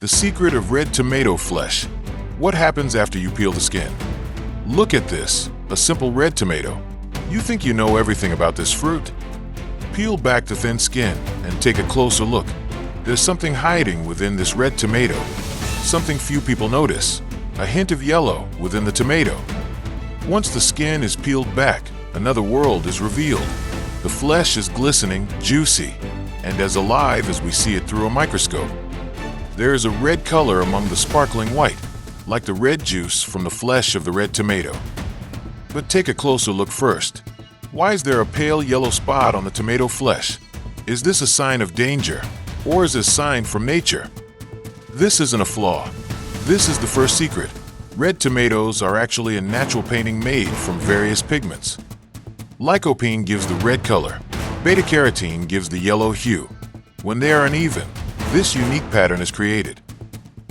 The secret of red tomato flesh. What happens after you peel the skin? Look at this, a simple red tomato. You think you know everything about this fruit? Peel back the thin skin and take a closer look. There's something hiding within this red tomato. Something few people notice. A hint of yellow within the tomato. Once the skin is peeled back, another world is revealed. The flesh is glistening, juicy, and as alive as we see it through a microscope. There is a red color among the sparkling white, like the red juice from the flesh of the red tomato. But take a closer look first. Why is there a pale yellow spot on the tomato flesh? Is this a sign of danger, or is it a sign from nature? This isn't a flaw. This is the first secret. Red tomatoes are actually a natural painting made from various pigments. Lycopene gives the red color. Beta-carotene gives the yellow hue. When they are uneven, this unique pattern is created.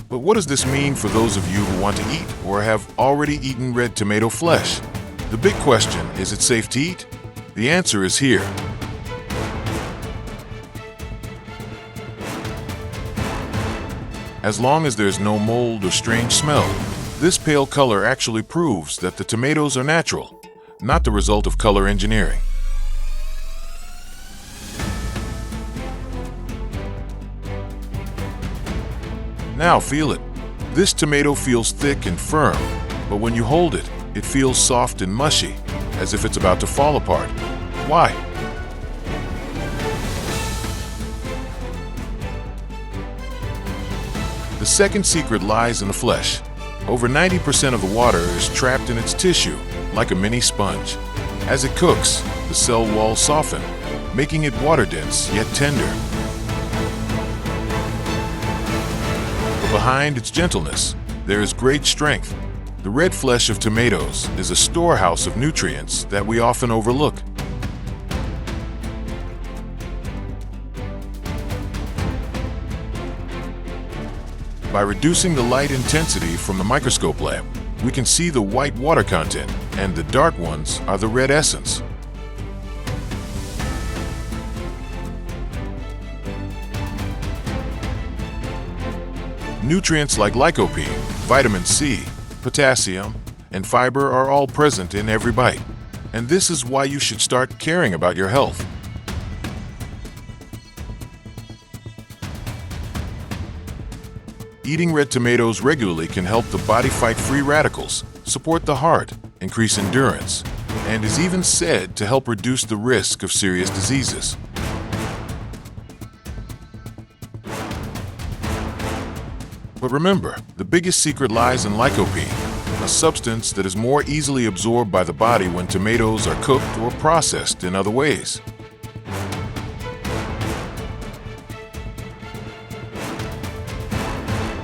But what does this mean for those of you who want to eat or have already eaten red tomato flesh? The big question, is it safe to eat? The answer is here. As long as there's no mold or strange smell, this pale color actually proves that the tomatoes are natural, not the result of color engineering. Now feel it. This tomato feels thick and firm, but when you hold it, it feels soft and mushy, as if it's about to fall apart. Why? The second secret lies in the flesh. Over 90% of the water is trapped in its tissue, like a mini sponge. As it cooks, the cell walls soften, making it water-dense yet tender. Behind its gentleness, there is great strength. The red flesh of tomatoes is a storehouse of nutrients that we often overlook. By reducing the light intensity from the microscope lamp, we can see the white water content, and the dark ones are the red essence. Nutrients like lycopene, vitamin C, potassium, and fiber are all present in every bite. And this is why you should start caring about your health. Eating red tomatoes regularly can help the body fight free radicals, support the heart, increase endurance, and is even said to help reduce the risk of serious diseases. But remember, the biggest secret lies in lycopene, a substance that is more easily absorbed by the body when tomatoes are cooked or processed in other ways.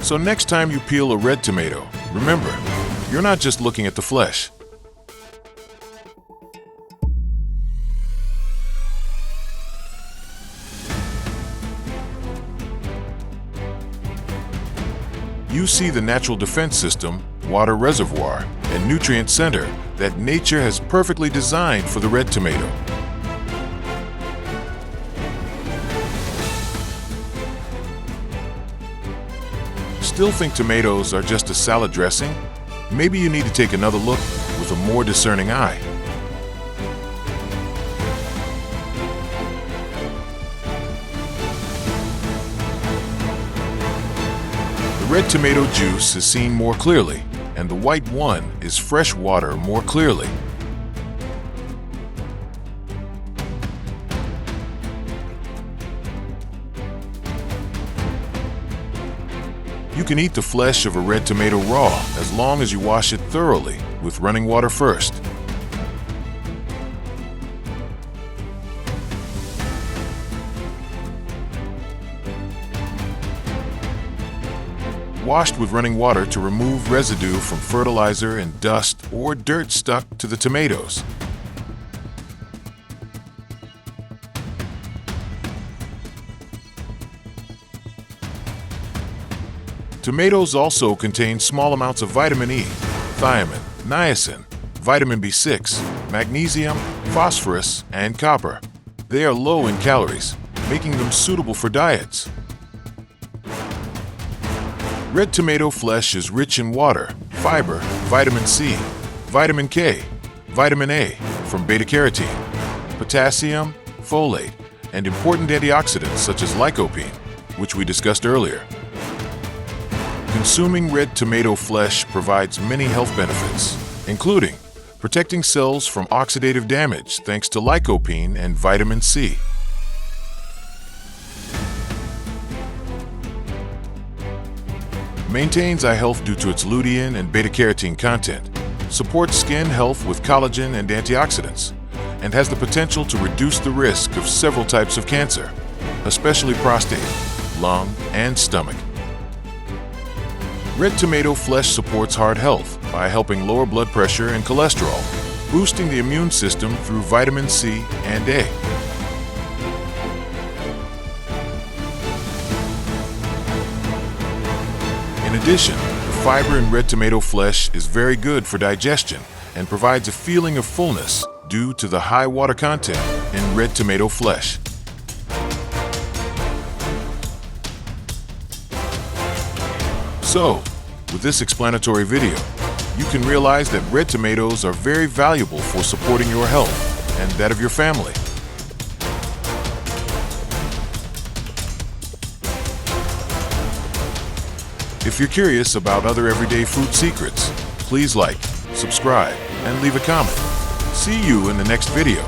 So next time you peel a red tomato, remember, you're not just looking at the flesh. You see the natural defense system, water reservoir, and nutrient center that nature has perfectly designed for the red tomato. Still think tomatoes are just a salad dressing? Maybe you need to take another look with a more discerning eye. The red tomato juice is seen more clearly, and the white one is fresh water more clearly. You can eat the flesh of a red tomato raw as long as you wash it thoroughly with running water first. Washed with running water to remove residue from fertilizer and dust or dirt stuck to the tomatoes. Tomatoes also contain small amounts of vitamin E, thiamine, niacin, vitamin B6, magnesium, phosphorus, and copper. They are low in calories, making them suitable for diets. Red tomato flesh is rich in water, fiber, vitamin C, vitamin K, vitamin A from beta-carotene, potassium, folate, and important antioxidants such as lycopene, which we discussed earlier. Consuming red tomato flesh provides many health benefits, including protecting cells from oxidative damage thanks to lycopene and vitamin C. Maintains eye health due to its lutein and beta-carotene content, supports skin health with collagen and antioxidants, and has the potential to reduce the risk of several types of cancer, especially prostate, lung, and stomach. Red tomato flesh supports heart health by helping lower blood pressure and cholesterol, boosting the immune system through vitamin C and A. In addition, the fiber in red tomato flesh is very good for digestion and provides a feeling of fullness due to the high water content in red tomato flesh. So, with this explanatory video, you can realize that red tomatoes are very valuable for supporting your health and that of your family. If you're curious about other everyday food secrets, please like, subscribe, and leave a comment. See you in the next video.